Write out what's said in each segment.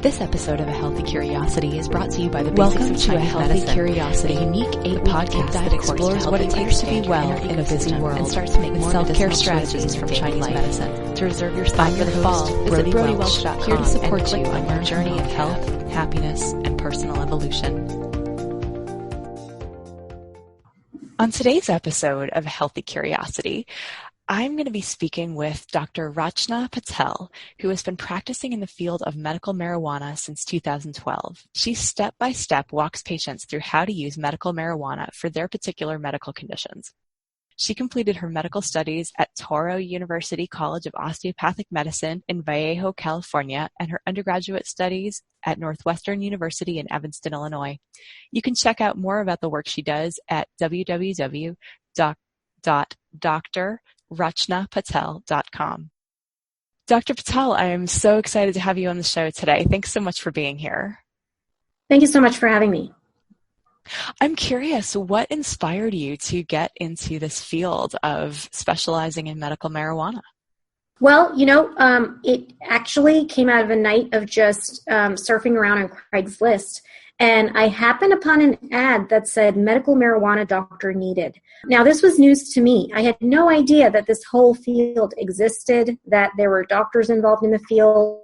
This episode of A Healthy Curiosity is brought to you by the Welcome Basics of to A Chinese Healthy Medicine, Curiosity, a unique 8-week podcast that explores what it takes to be well in a busy world and starts to make more self-care medicinal strategies choices from in Chinese daily medicine. life. To reserve your I'm spot for your the host, fall, visit Brody Welch, BrodyWelch.com here to support and you click on your Learn journey From of Home health, tab. happiness, and personal evolution. On today's episode of Healthy Curiosity, I'm going to be speaking with Dr. Rachna Patel, who has been practicing in the field of medical marijuana since 2012. She step-by-step walks patients through how to use medical marijuana for their particular medical conditions. She completed her medical studies at Touro University College of Osteopathic Medicine in Vallejo, California, and her undergraduate studies at Northwestern University in Evanston, Illinois. You can check out more about the work she does at www.drrachnapatel.com. Dr. Patel, I am so excited to have you on the show today. Thanks so much for being here. Thank you so much for having me. I'm curious, what inspired you to get into this field of specializing in medical marijuana? Well, it actually came out of a night of just surfing around on Craigslist, and I happened upon an ad that said medical marijuana doctor needed. Now, this was news to me. I had no idea that this whole field existed, that there were doctors involved in the field.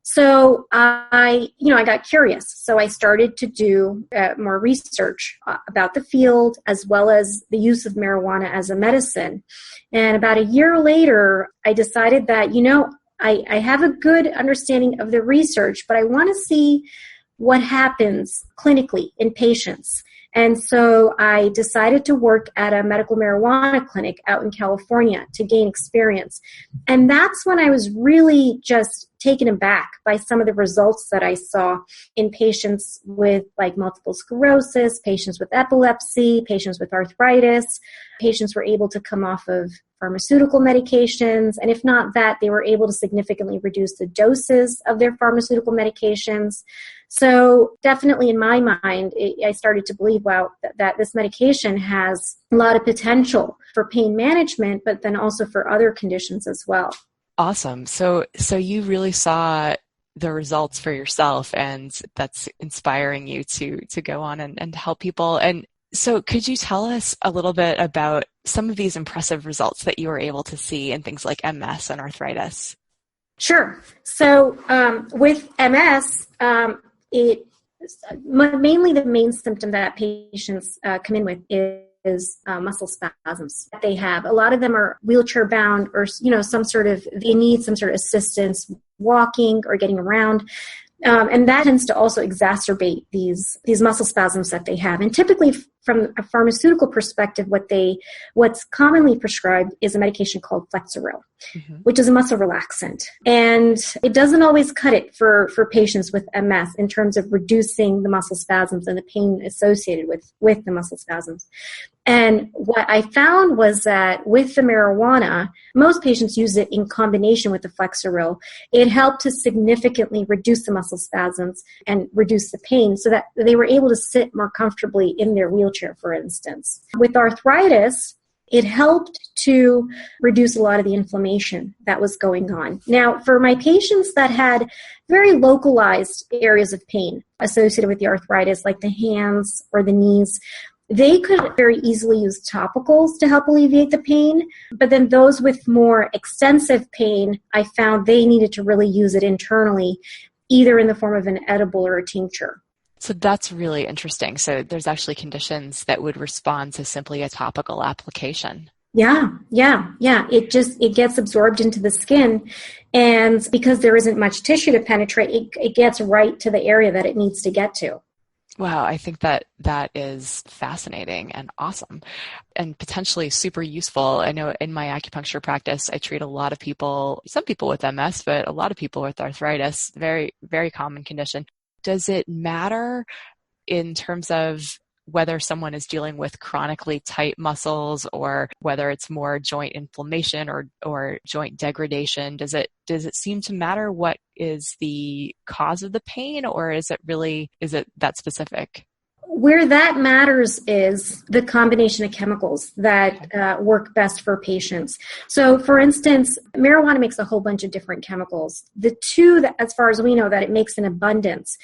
So I got curious. So I started to do more research about the field as well as the use of marijuana as a medicine. And about a year later, I decided that, I have a good understanding of the research, but I want to see what happens clinically in patients. And so I decided to work at a medical marijuana clinic out in California to gain experience. And that's when I was really just taken aback by some of the results that I saw in patients with multiple sclerosis, patients with epilepsy, patients with arthritis. Patients were able to come off of pharmaceutical medications, and if not that, they were able to significantly reduce the doses of their pharmaceutical medications. So definitely in my mind, I started to believe, wow, that this medication has a lot of potential for pain management, but then also for other conditions as well. Awesome. So you really saw the results for yourself, and that's inspiring you to go on and help people. And so could you tell us a little bit about some of these impressive results that you were able to see in things like MS and arthritis? Sure. So with MS, mainly the main symptom that patients come in with is muscle spasms that they have. A lot of them are wheelchair bound, or they need some sort of assistance walking or getting around. And that tends to also exacerbate these muscle spasms that they have. And typically, from a pharmaceutical perspective, what's commonly prescribed is a medication called Flexeril, which is a muscle relaxant. And it doesn't always cut it for patients with MS in terms of reducing the muscle spasms and the pain associated with the muscle spasms. And what I found was that with the marijuana, most patients use it in combination with the Flexeril. It helped to significantly reduce the muscle spasms and reduce the pain so that they were able to sit more comfortably in their wheelchair, for instance. With arthritis, it helped to reduce a lot of the inflammation that was going on. Now, for my patients that had very localized areas of pain associated with the arthritis, like the hands or the knees, they could very easily use topicals to help alleviate the pain. But then those with more extensive pain, I found they needed to really use it internally, either in the form of an edible or a tincture. So that's really interesting. So there's actually conditions that would respond to simply a topical application. Yeah. It gets absorbed into the skin, and because there isn't much tissue to penetrate, it gets right to the area that it needs to get to. Wow, I think that is fascinating and awesome and potentially super useful. I know in my acupuncture practice, I treat a lot of people, some people with MS, but a lot of people with arthritis, very, very common condition. Does it matter in terms of whether someone is dealing with chronically tight muscles or whether it's more joint inflammation or joint degradation? Does it seem to matter what is the cause of the pain, or is it that specific? where that matters is the combination of chemicals that work best for patients. So, for instance, marijuana makes a whole bunch of different chemicals. The two that, as far as we know, that it makes in abundance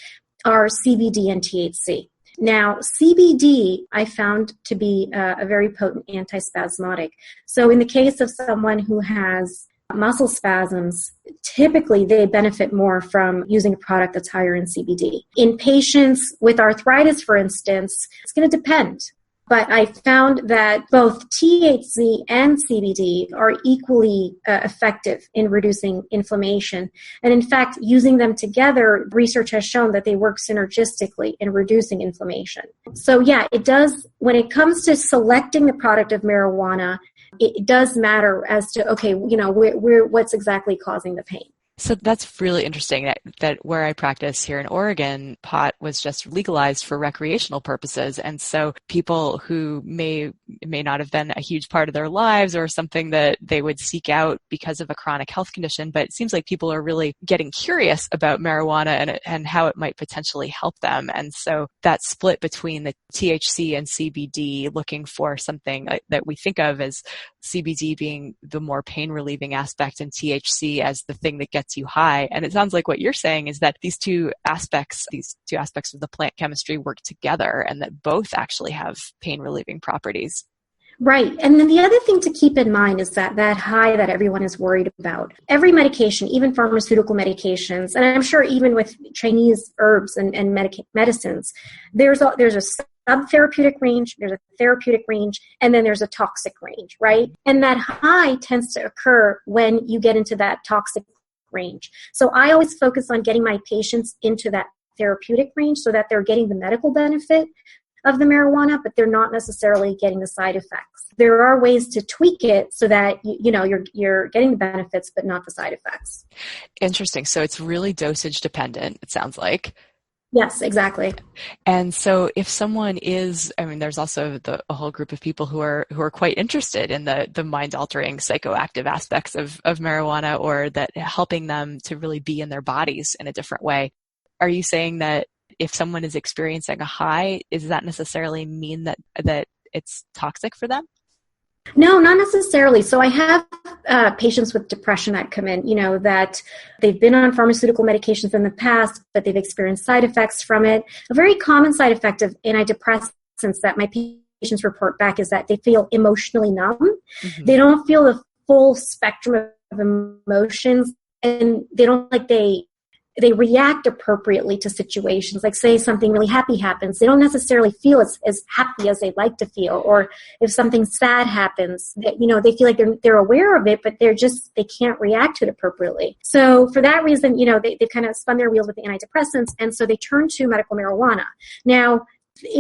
are CBD and THC. Now, CBD I found to be a very potent antispasmodic. So in the case of someone who has muscle spasms, typically they benefit more from using a product that's higher in CBD. In patients with arthritis, for instance, it's going to depend. But I found that both THC and CBD are equally effective in reducing inflammation. And in fact, using them together, research has shown that they work synergistically in reducing inflammation. So yeah, it does, when it comes to selecting the product of marijuana, it does matter as to, okay, what's exactly causing the pain. So that's really interesting that where I practice here in Oregon, pot was just legalized for recreational purposes. And so people who may not have been a huge part of their lives or something that they would seek out because of a chronic health condition, but it seems like people are really getting curious about marijuana and how it might potentially help them. And so that split between the THC and CBD, looking for something that we think of as CBD being the more pain relieving aspect and THC as the thing that gets you high. And it sounds like what you're saying is that these two aspects of the plant chemistry work together and that both actually have pain relieving properties. Right. And then the other thing to keep in mind is that high that everyone is worried about. Every medication, even pharmaceutical medications, and I'm sure even with Chinese herbs and medicines, there's a sub-therapeutic range, there's a therapeutic range, and then there's a toxic range, right? And that high tends to occur when you get into that toxic range. So I always focus on getting my patients into that therapeutic range so that they're getting the medical benefit of the marijuana, but they're not necessarily getting the side effects. There are ways to tweak it so that you're getting the benefits but not the side effects. Interesting. So it's really dosage dependent, it sounds like. Yes, exactly. And so if someone there's also a whole group of people who are quite interested in the mind-altering psychoactive aspects of marijuana, or that helping them to really be in their bodies in a different way. Are you saying that if someone is experiencing a high, does that necessarily mean that it's toxic for them? No, not necessarily. So I have patients with depression that come in, that they've been on pharmaceutical medications in the past, but they've experienced side effects from it. A very common side effect of antidepressants that my patients report back is that they feel emotionally numb. Mm-hmm. They don't feel the full spectrum of emotions, and they don't they react appropriately to situations. Like, say something really happy happens, they don't necessarily feel as happy as they'd like to feel. Or if something sad happens, they feel like they're aware of it, but they can't react to it appropriately. So for that reason, they've kind of spun their wheels with the antidepressants, and so they turn to medical marijuana. Now,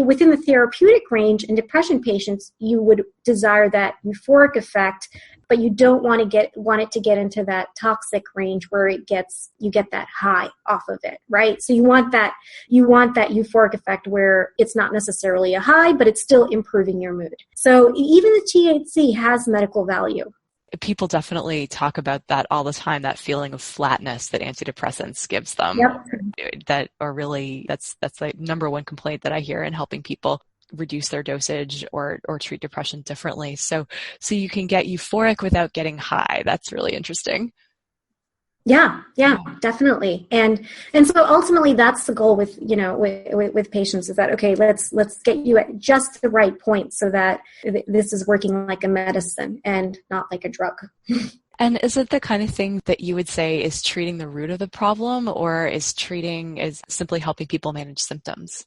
within the therapeutic range in depression patients, you would desire that euphoric effect, but you don't want it to get into that toxic range where you get that high off of it, right? So you want that euphoric effect where it's not necessarily a high, but it's still improving your mood. So even the THC has medical value. People definitely talk about that all the time, that feeling of flatness that antidepressants gives them. Yep. That's the number one complaint that I hear in helping people reduce their dosage or treat depression differently. So you can get euphoric without getting high. That's really interesting. Yeah, definitely. And so ultimately that's the goal with patients, is that, okay, let's get you at just the right point so that this is working like a medicine and not like a drug. And is it the kind of thing that you would say is treating the root of the problem, or is simply helping people manage symptoms?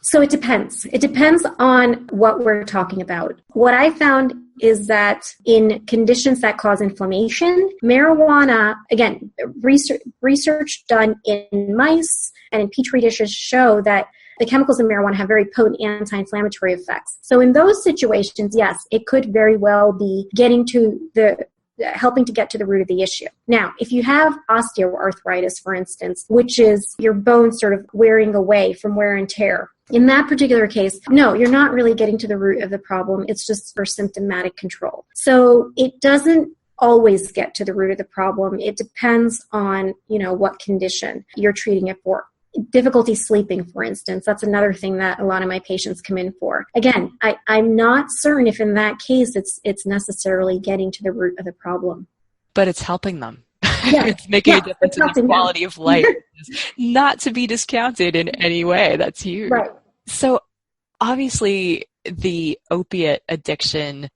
So it depends. It depends on what we're talking about. What I found is that in conditions that cause inflammation, marijuana, again, research done in mice and in petri dishes show that the chemicals in marijuana have very potent anti-inflammatory effects. So in those situations, yes, it could very well be helping to get to the root of the issue. Now, if you have osteoarthritis, for instance, which is your bones sort of wearing away from wear and tear, in that particular case, no, you're not really getting to the root of the problem. It's just for symptomatic control. So it doesn't always get to the root of the problem. It depends on, what condition you're treating it for. difficulty sleeping, for instance. That's another thing that a lot of my patients come in for. Again, I'm not certain if in that case it's necessarily getting to the root of the problem. But it's helping them. Yeah. It's making a difference in their quality of life. Not to be discounted in any way. That's huge. Right. So obviously the opiate addiction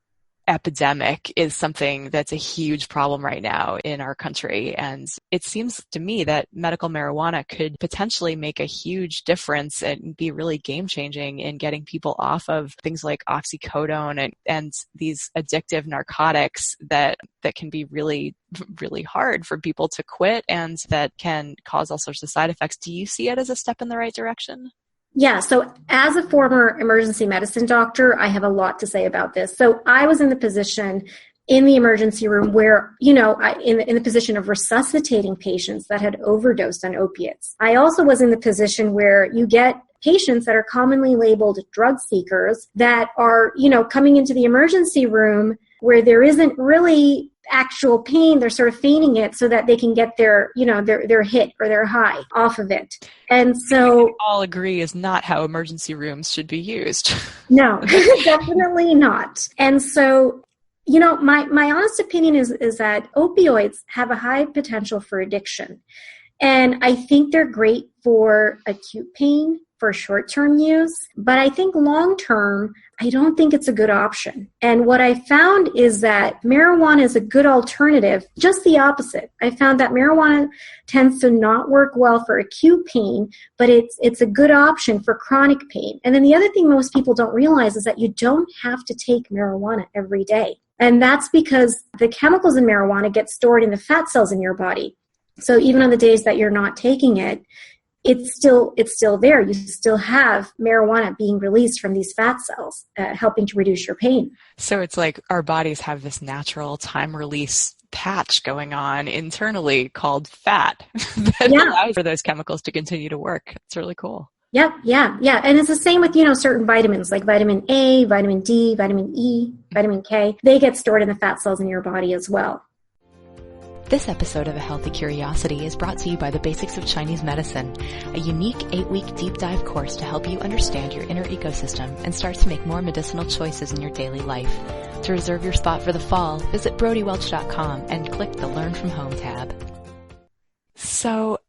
epidemic is something that's a huge problem right now in our country. And it seems to me that medical marijuana could potentially make a huge difference and be really game-changing in getting people off of things like oxycodone and these addictive narcotics that can be really, really hard for people to quit and that can cause all sorts of side effects. Do you see it as a step in the right direction? Yeah, so as a former emergency medicine doctor, I have a lot to say about this. So I was in the position in the emergency room where, in the position of resuscitating patients that had overdosed on opiates. I also was in the position where you get patients that are commonly labeled drug seekers that are, coming into the emergency room where there isn't really actual pain. They're sort of feigning it so that they can get their hit or their high off of it. And so we all agree is not how emergency rooms should be used. No, definitely not. And so, my honest opinion is that opioids have a high potential for addiction. And I think they're great for acute pain, for short-term use, but I think long-term, I don't think it's a good option. And what I found is that marijuana is a good alternative, just the opposite. I found that marijuana tends to not work well for acute pain, but it's a good option for chronic pain. And then the other thing most people don't realize is that you don't have to take marijuana every day. And that's because the chemicals in marijuana get stored in the fat cells in your body. So even on the days that you're not taking it, it's still there. You still have marijuana being released from these fat cells, helping to reduce your pain. So it's like our bodies have this natural time release patch going on internally called fat that allows for those chemicals to continue to work. It's really cool. Yep, yeah. And it's the same with, certain vitamins like vitamin A, vitamin D, vitamin E, vitamin K. They get stored in the fat cells in your body as well. This episode of A Healthy Curiosity is brought to you by the Basics of Chinese Medicine, a unique 8-week deep dive course to help you understand your inner ecosystem and start to make more medicinal choices in your daily life. To reserve your spot for the fall, visit brodywelch.com and click the Learn from Home tab. So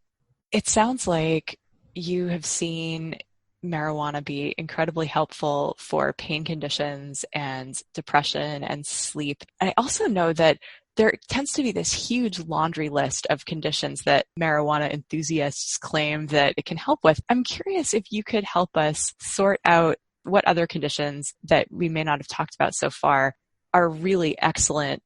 it sounds like you have seen marijuana be incredibly helpful for pain conditions and depression and sleep. And I also know that there tends to be this huge laundry list of conditions that marijuana enthusiasts claim that it can help with. I'm curious if you could help us sort out what other conditions that we may not have talked about so far are really excellent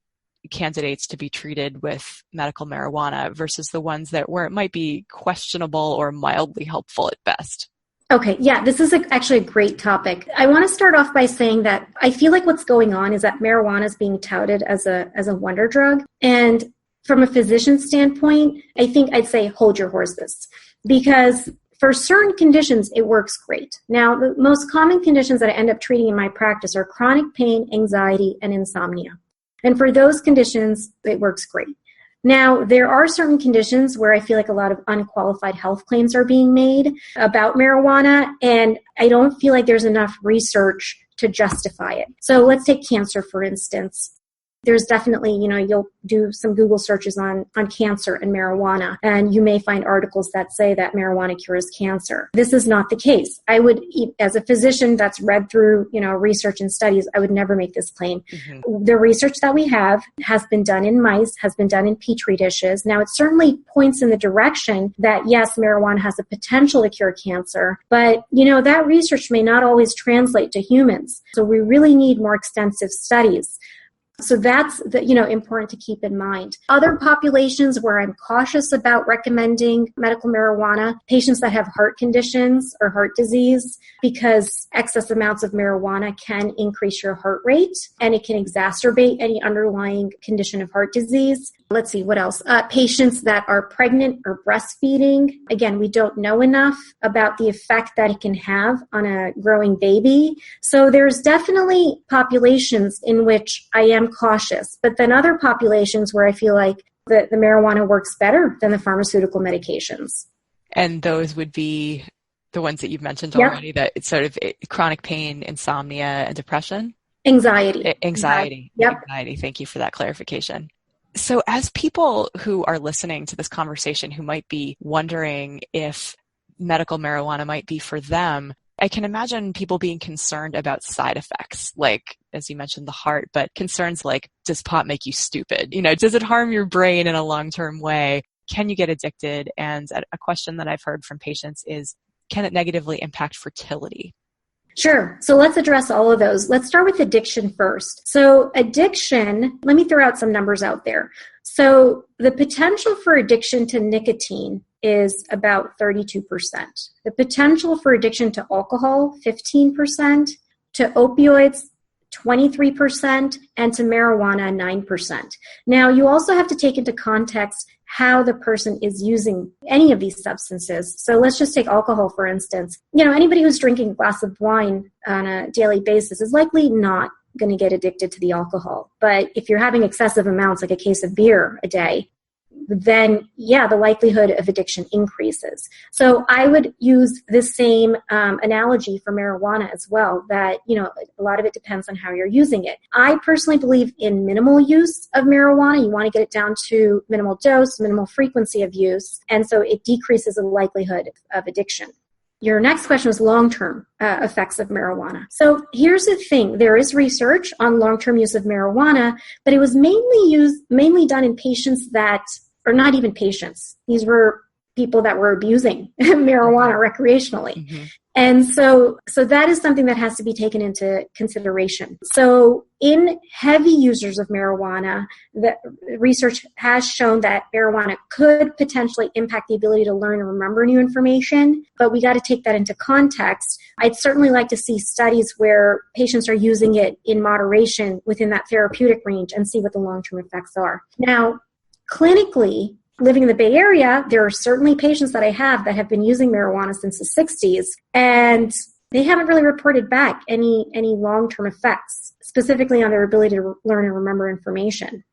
candidates to be treated with medical marijuana versus the ones where it might be questionable or mildly helpful at best. Okay, yeah, this is actually a great topic. I want to start off by saying that I feel like what's going on is that marijuana is being touted as a wonder drug. And from a physician standpoint, I think I'd say hold your horses, because for certain conditions, it works great. Now, the most common conditions that I end up treating in my practice are chronic pain, anxiety, and insomnia. And for those conditions, it works great. Now, there are certain conditions where I feel like a lot of unqualified health claims are being made about marijuana, and I don't feel like there's enough research to justify it. So let's take cancer, for instance. There's definitely, you'll do some Google searches on cancer and marijuana, and you may find articles that say that marijuana cures cancer. This is not the case. I would, as a physician that's read through, research and studies, I would never make this claim. Mm-hmm. The research that we have has been done in mice, has been done in petri dishes. Now, it certainly points in the direction that, yes, marijuana has the potential to cure cancer, but, that research may not always translate to humans. So we really need more extensive studies. So that's important to keep in mind. Other populations where I'm cautious about recommending medical marijuana, patients that have heart conditions or heart disease, because excess amounts of marijuana can increase your heart rate and it can exacerbate any underlying condition of heart disease. Let's see, what else? Patients that are pregnant or breastfeeding. Again, we don't know enough about the effect that it can have on a growing baby. So there's definitely populations in which I am cautious, but then other populations where I feel like the marijuana works better than the pharmaceutical medications. And those would be the ones that you've mentioned Yep. already, that it's sort of chronic pain, insomnia, and depression? Anxiety. Anxiety. Yep. Anxiety. Thank you for that clarification. So as people who are listening to this conversation who might be wondering if medical marijuana might be for them, I can imagine people being concerned about side effects, like, as you mentioned, the heart, but concerns like, does pot make you stupid? Does it harm your brain in a long-term way? Can you get addicted? And a question that I've heard from patients is, can it negatively impact fertility? Sure. So let's address all of those. Let's start with addiction first. So addiction, let me throw out some numbers out there. So the potential for addiction to nicotine is about 32%. The potential for addiction to alcohol, 15%, to opioids, 23%, and to marijuana, 9%. Now, you also have to take into context how the person is using any of these substances. So let's just take alcohol, for instance. Anybody who's drinking a glass of wine on a daily basis is likely not going to get addicted to the alcohol. But if you're having excessive amounts, like a case of beer a day, then the likelihood of addiction increases. So I would use this same analogy for marijuana as well, that, a lot of it depends on how you're using it. I personally believe in minimal use of marijuana. You want to get it down to minimal dose, minimal frequency of use, and so it decreases the likelihood of addiction. Your next question was long-term effects of marijuana. So here's the thing. There is research on long-term use of marijuana, but it was mainly done in patients that are not even patients. These were people that were abusing marijuana recreationally. Mm-hmm. And so that is something that has to be taken into consideration. So in heavy users of marijuana, the research has shown that marijuana could potentially impact the ability to learn and remember new information, but we got to take that into context. I'd certainly like to see studies where patients are using it in moderation within that therapeutic range and see what the long-term effects are. Now, clinically, living in the Bay Area, there are certainly patients that I have that have been using marijuana since the 60s, and they haven't really reported back any long-term effects, specifically on their ability to learn and remember information.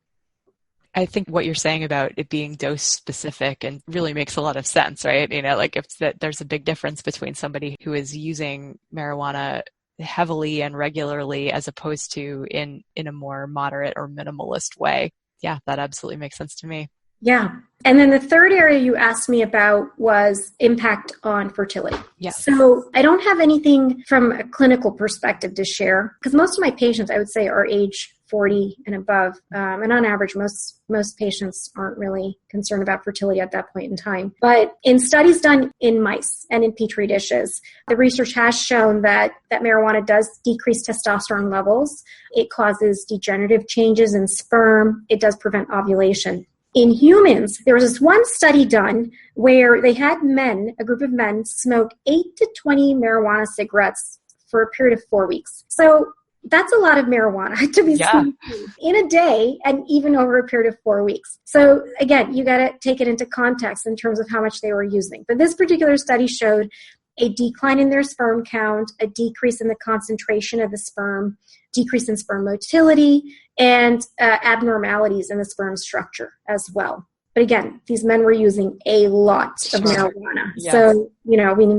I think what you're saying about it being dose specific and really makes a lot of sense, right? Like if there's a big difference between somebody who is using marijuana heavily and regularly as opposed to in a more moderate or minimalist way. Yeah, that absolutely makes sense to me. Yeah. And then the third area you asked me about was impact on fertility. Yes. So I don't have anything from a clinical perspective to share because most of my patients, I would say, are age 40 and above. And on average, most patients aren't really concerned about fertility at that point in time. But in studies done in mice and in petri dishes, the research has shown that marijuana does decrease testosterone levels. It causes degenerative changes in sperm. It does prevent ovulation. In humans, there was this one study done where they had a group of men, smoke 8 to 20 marijuana cigarettes for a period of 4 weeks. So that's a lot of marijuana to be smoking in a day and even over a period of 4 weeks. So again, you got to take it into context in terms of how much they were using. But this particular study showed a decline in their sperm count, a decrease in the concentration of the sperm, decrease in sperm motility, and abnormalities in the sperm structure as well. But again, these men were using a lot of marijuana. Yes. So, we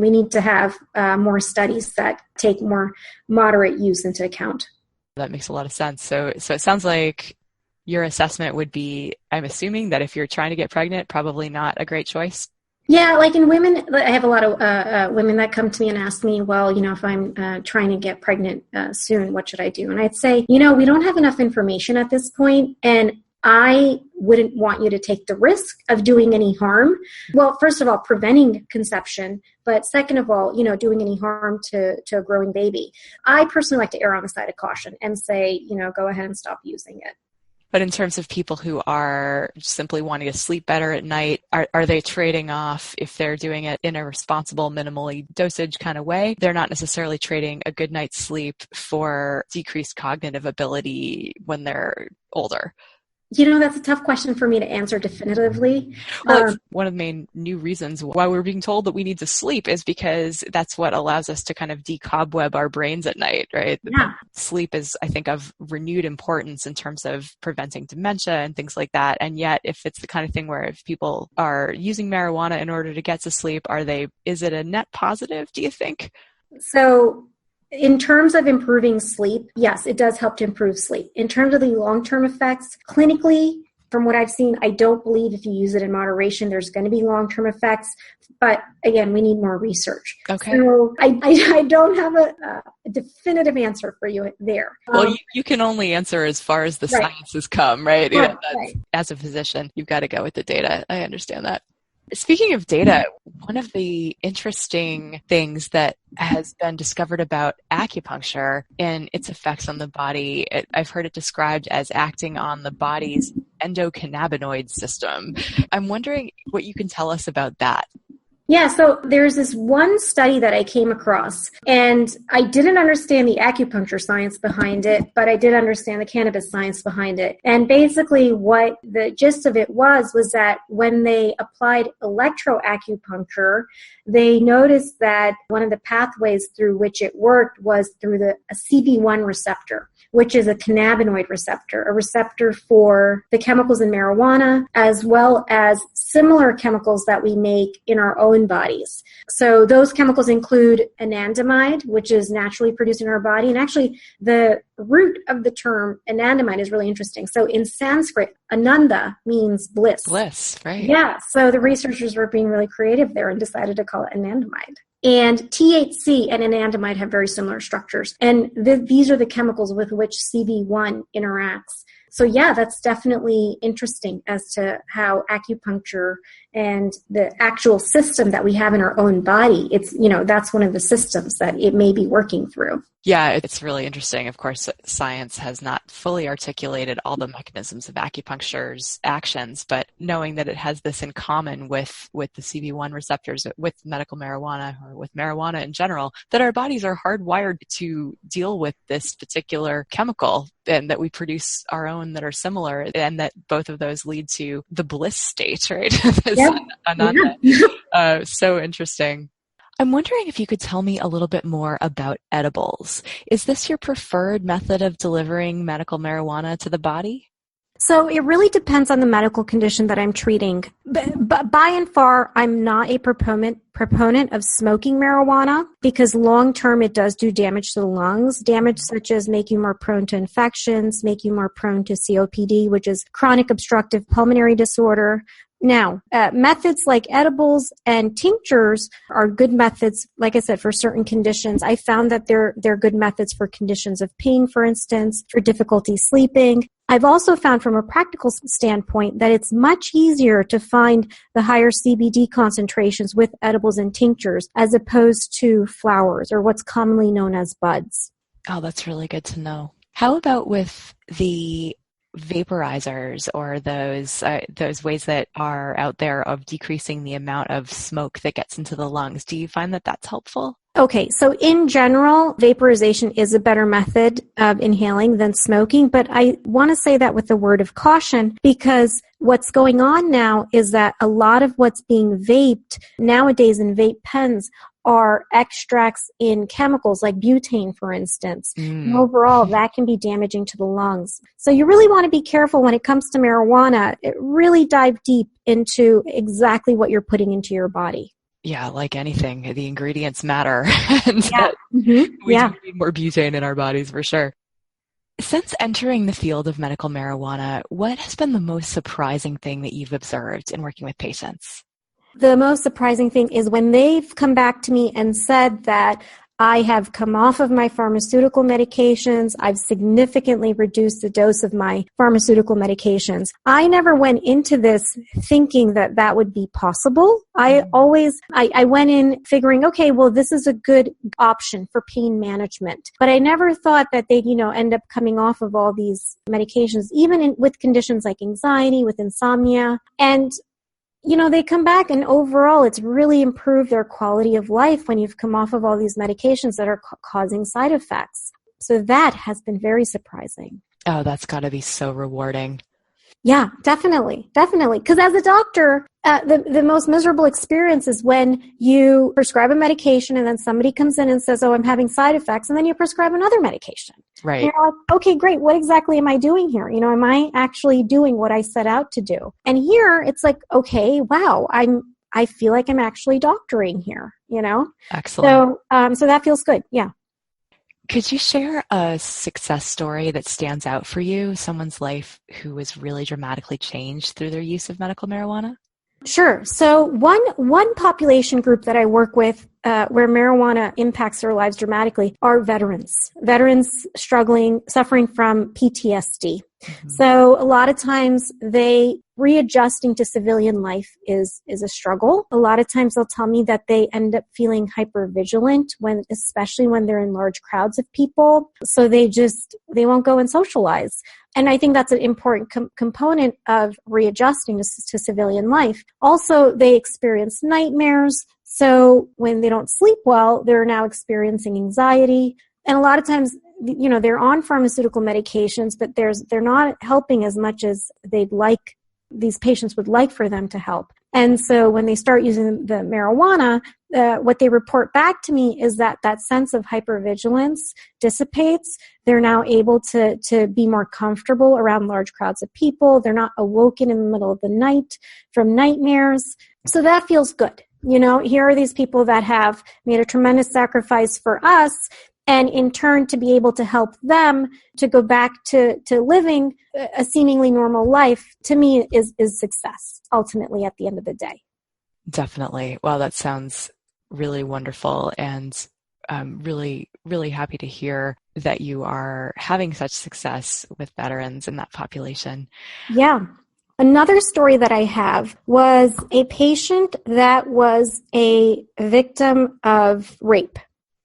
need to have more studies that take more moderate use into account. That makes a lot of sense. So it sounds like your assessment would be, I'm assuming that if you're trying to get pregnant, probably not a great choice. Yeah, like in women, I have a lot of women that come to me and ask me, well, if I'm trying to get pregnant soon, what should I do? And I'd say, we don't have enough information at this point, and I wouldn't want you to take the risk of doing any harm. Well, first of all, preventing conception, but second of all, doing any harm to a growing baby. I personally like to err on the side of caution and say, go ahead and stop using it. But in terms of people who are simply wanting to sleep better at night, are they trading off, if they're doing it in a responsible, minimally dosage kind of way, they're not necessarily trading a good night's sleep for decreased cognitive ability when they're older? That's a tough question for me to answer definitively. Well, it's one of the main new reasons why we're being told that we need to sleep is because that's what allows us to kind of decobweb our brains at night, right? Yeah. Sleep is, I think, of renewed importance in terms of preventing dementia and things like that. And yet, if it's the kind of thing where if people are using marijuana in order to get to sleep, is it a net positive, do you think? So in terms of improving sleep, yes, it does help to improve sleep. In terms of the long-term effects, clinically, from what I've seen, I don't believe if you use it in moderation, there's going to be long-term effects. But again, we need more research. Okay. So I don't have a definitive answer for you there. Well, you can only answer as far as the science has come, right? Right. As a physician, you've got to go with the data. I understand that. Speaking of data, one of the interesting things that has been discovered about acupuncture and its effects on the body, I've heard it described as acting on the body's endocannabinoid system. I'm wondering what you can tell us about that. Yeah, so there's this one study that I came across, and I didn't understand the acupuncture science behind it, but I did understand the cannabis science behind it. And basically what the gist of it was that when they applied electroacupuncture, they noticed that one of the pathways through which it worked was through a CB1 receptor, which is a cannabinoid receptor, a receptor for the chemicals in marijuana, as well as similar chemicals that we make in our own bodies. So those chemicals include anandamide, which is naturally produced in our body. And actually, the root of the term anandamide is really interesting. So in Sanskrit, ananda means bliss. Bliss, right. Yeah, so the researchers were being really creative there and decided to call it anandamide. And THC and anandamide have very similar structures. And these are the chemicals with which CB1 interacts. So yeah, that's definitely interesting as to how acupuncture and the actual system that we have in our own body, that's one of the systems that it may be working through. Yeah, it's really interesting. Of course, science has not fully articulated all the mechanisms of acupuncture's actions, but knowing that it has this in common with the CB1 receptors, with medical marijuana or with marijuana in general, that our bodies are hardwired to deal with this particular chemical and that we produce our own that are similar, and that both of those lead to the bliss state, right? Ananda. So interesting. I'm wondering if you could tell me a little bit more about edibles. Is this your preferred method of delivering medical marijuana to the body? So it really depends on the medical condition that I'm treating. But by and far, I'm not a proponent of smoking marijuana because long-term it does do damage to the lungs, damage such as make you more prone to infections, make you more prone to COPD, which is chronic obstructive pulmonary disorder. Now, methods like edibles and tinctures are good methods, like I said, for certain conditions. I found that they're good methods for conditions of pain, for instance, for difficulty sleeping. I've also found from a practical standpoint that it's much easier to find the higher CBD concentrations with edibles and tinctures as opposed to flowers or what's commonly known as buds. Oh, that's really good to know. How about with the vaporizers or those ways that are out there of decreasing the amount of smoke that gets into the lungs? Do you find that that's helpful? Okay, so in general, vaporization is a better method of inhaling than smoking, but I want to say that with a word of caution because what's going on now is that a lot of what's being vaped nowadays in vape pens are extracts in chemicals like butane, for instance. And overall, that can be damaging to the lungs. So you really want to be careful when it comes to marijuana. Really dive deep into exactly what you're putting into your body. Yeah, like anything, the ingredients matter. And Yeah. we do need more butane in our bodies for sure. Since entering the field of medical marijuana, what has been the most surprising thing that you've observed in working with patients? The most surprising thing is when they've come back to me and said that I have come off of my pharmaceutical medications. I've significantly reduced the dose of my pharmaceutical medications. I never went into this thinking that that would be possible. I went in figuring, okay, well, this is a good option for pain management. But I never thought that they'd, end up coming off of all these medications, even with conditions like anxiety, with insomnia. And they come back and overall it's really improved their quality of life when you've come off of all these medications that are causing side effects. So that has been very surprising. Oh, that's got to be so rewarding. Yeah, definitely. Definitely. Because as a doctor, the most miserable experience is when you prescribe a medication and then somebody comes in and says, oh, I'm having side effects. And then you prescribe another medication. Right. And you're like, okay, great. What exactly am I doing here? Am I actually doing what I set out to do? And here it's like, okay, wow, I feel like I'm actually doctoring here, Excellent. So that feels good. Yeah. Could you share a success story that stands out for you, someone's life who was really dramatically changed through their use of medical marijuana? Sure. So one population group that I work with where marijuana impacts their lives dramatically are veterans suffering from PTSD. Mm-hmm. So a lot of times readjusting to civilian life is a struggle. A lot of times they'll tell me that they end up feeling hypervigilant especially when they're in large crowds of people. So they won't go and socialize. And I think that's an important component of readjusting to civilian life. Also, they experience nightmares. So when they don't sleep well, they're now experiencing anxiety. And a lot of times, they're on pharmaceutical medications, but they're not helping as much as these patients would like for them to help. And so when they start using the marijuana, what they report back to me is that sense of hypervigilance dissipates. They're now able to be more comfortable around large crowds of people. They're not awoken in the middle of the night from nightmares. So that feels good. Here are these people that have made a tremendous sacrifice for us, and in turn to be able to help them to go back to living a seemingly normal life, to me is success, ultimately, at the end of the day. Definitely. Well, that sounds really wonderful, and I'm really, really happy to hear that you are having such success with veterans in that population. Yeah. Another story that I have was a patient that was a victim of rape.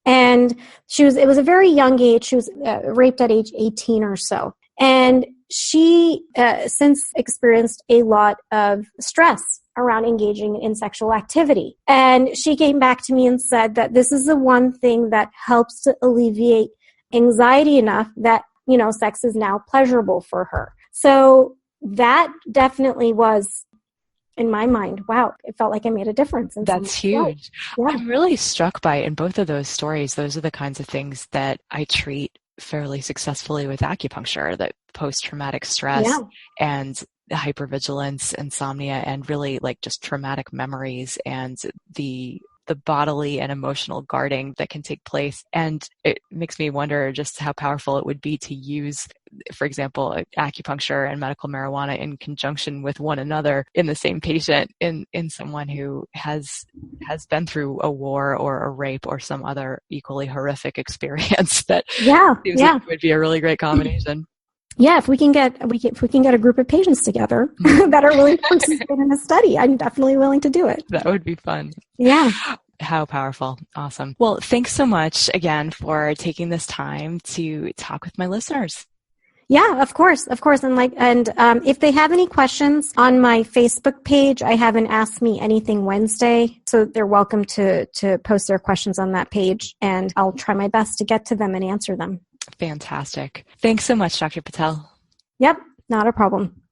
And it was a very young age. She was raped at age 18 or so. And she since experienced a lot of stress around engaging in sexual activity. And she came back to me and said that this is the one thing that helps to alleviate anxiety enough that, sex is now pleasurable for her. So that definitely was, in my mind, wow, it felt like I made a difference. That's huge. Yeah. I'm really struck by, in both of those stories, those are the kinds of things that I treat fairly successfully with acupuncture, that post-traumatic stress and hypervigilance, insomnia, and really like just traumatic memories and the bodily and emotional guarding that can take place. And it makes me wonder just how powerful it would be to use, for example, acupuncture and medical marijuana in conjunction with one another in the same patient, in someone who has been through a war or a rape or some other equally horrific experience. That seems like it would be a really great combination. Yeah, if we can get a group of patients together that are willing to participate in a study, I'm definitely willing to do it. That would be fun. Yeah. How powerful. Awesome. Well, thanks so much again for taking this time to talk with my listeners. Yeah, of course. And if they have any questions on my Facebook page, I have an Ask Me Anything Wednesday. So they're welcome to post their questions on that page, and I'll try my best to get to them and answer them. Fantastic. Thanks so much, Dr. Patel. Yep, not a problem.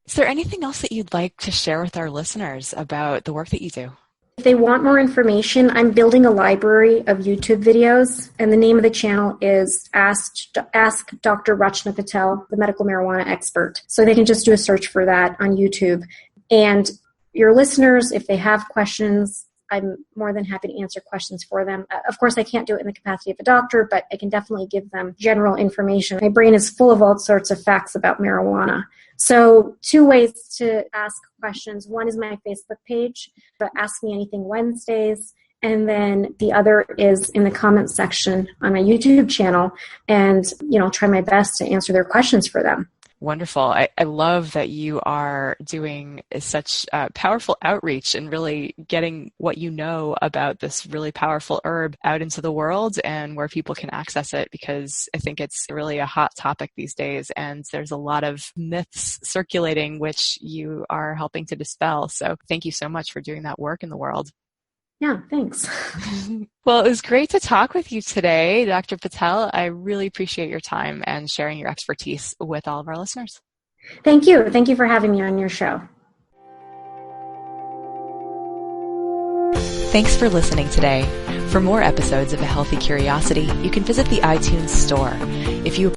Is there anything else that you'd like to share with our listeners about the work that you do? If they want more information, I'm building a library of YouTube videos, and the name of the channel is Ask Dr. Rachna Patel, the medical marijuana expert. So they can just do a search for that on YouTube. And your listeners, if they have questions, I'm more than happy to answer questions for them. Of course, I can't do it in the capacity of a doctor, but I can definitely give them general information. My brain is full of all sorts of facts about marijuana. So 2 ways to ask questions. One is my Facebook page, the Ask Me Anything Wednesdays. And then the other is in the comments section on my YouTube channel. And, I'll try my best to answer their questions for them. Wonderful. I love that you are doing such powerful outreach and really getting what you know about this really powerful herb out into the world and where people can access it, because I think it's really a hot topic these days, and there's a lot of myths circulating which you are helping to dispel. So thank you so much for doing that work in the world. Yeah, thanks. Well, it was great to talk with you today, Dr. Patel. I really appreciate your time and sharing your expertise with all of our listeners. Thank you. Thank you for having me on your show. Thanks for listening today. For more episodes of A Healthy Curiosity, you can visit the iTunes Store. If you